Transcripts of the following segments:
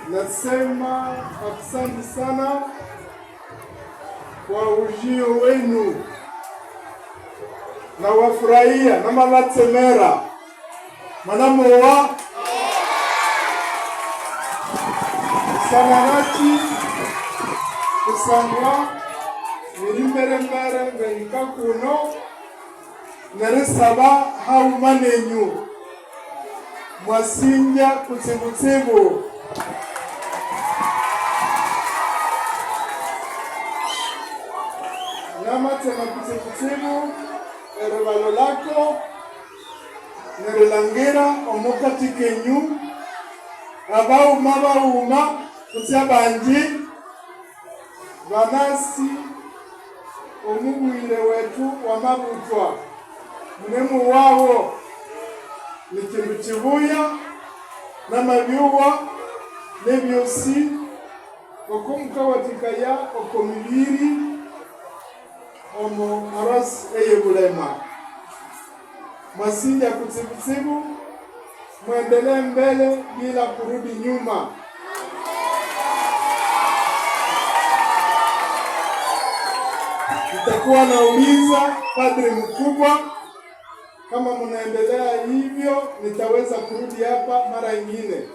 Nasema asante sana kwa ujio wenu, na wafurahia na malatsemera manamowa sanarati kusangwa mbere ngahika kuno narisaba haumanenyu mwasinja kutsibutsibu namatema kutsibutsibu eribalo lako nerilangira omukati kenyu abauma kutya banji banasi omubwire wetu wamabutwa munemu wawo ni kintu kibuya n'amabyuwa n'ebyosi okumukawatikaya okomibiri omu arasi eyebulema. Mwasinja kutsibutsibu, muendelee mbele bila kurudi nyuma. Nitakuwa nauliza padri mkubwa, kama mnaendelea hivyo nitaweza kurudi hapa mara nyingine.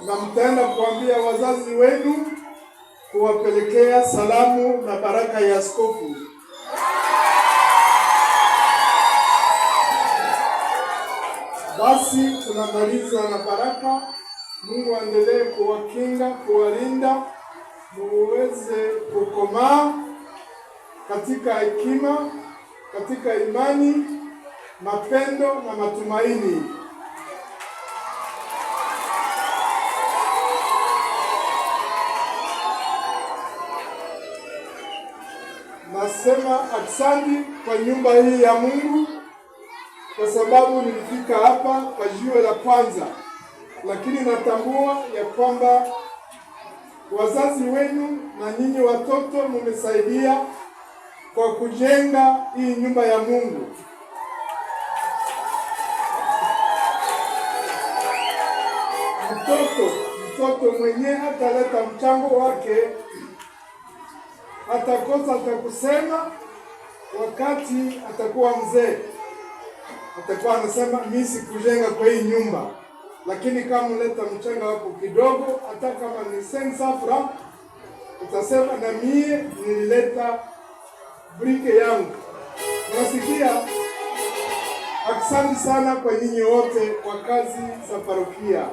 Na mtaenda kuambia wazazi wenu kuwapelekea salamu na baraka ya askofu. Basi tunamaliza na baraka. Mungu aendelee kuwakinga, kuwalinda, muweze kukomaa katika hekima, katika imani, mapendo na matumaini. Nasema asante kwa nyumba hii ya Mungu, kwa sababu nilifika hapa kwa jiwe la kwanza, lakini natambua ya kwamba wazazi wenu na nyinyi watoto mmesaidia kwa kujenga hii nyumba ya Mungu. Mtoto mwenyewe ataleta mchango wake, atakosa atakusema wakati atakuwa mzee. Atakuwa anasema mimi sikujenga kwa hii nyumba, lakini kama uleta mchanga wako kidogo, hata kama ni sensafra, utasema na mie nilileta brike yangu. Nasikia asante sana kwa nyinyi wote kwa kazi za parokia.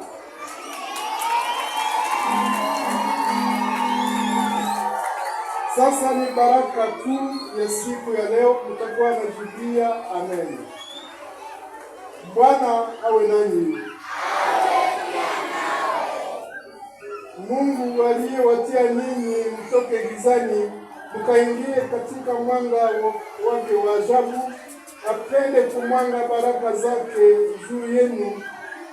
Sasa ni baraka kuu ya siku ya leo, mtakuwa na jibia. Amen. Bwana awe nanyi. Mungu aliyewatia ninyi mtoke gizani mkaingie katika mwanga wake wa ajabu, apende kumwanga baraka zake juu yenu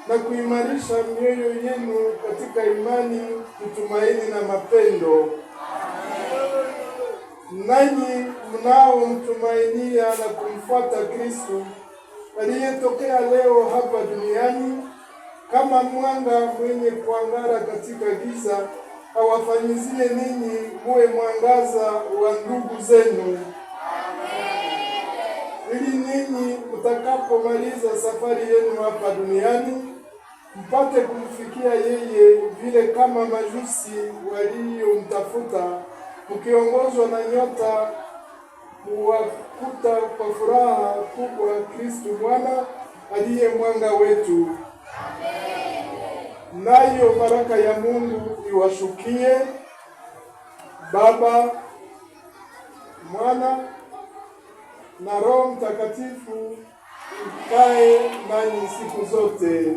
na kuimarisha mioyo yenu katika imani, kutumaini na mapendo. Nanyi mnaomtumainia na kumfuata Kristo aliyetokea leo hapa duniani kama mwanga mwenye kuangara katika giza, awafanyizie ninyi muwe mwangaza wa ndugu zenu. Ili ninyi mtakapomaliza safari yenu hapa duniani mpate kumfikia yeye vile kama majusi waliomtafuta, mkiongozwa na nyota muwakuta kwa furaha kubwa Kristo Bwana aliye mwanga wetu. Nayo baraka ya Mungu iwashukie, Baba, Mwana na Roho Mtakatifu, ikae nanyi siku zote.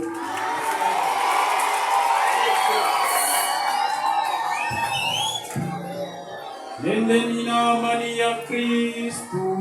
Nendeni na amani ya Kristo.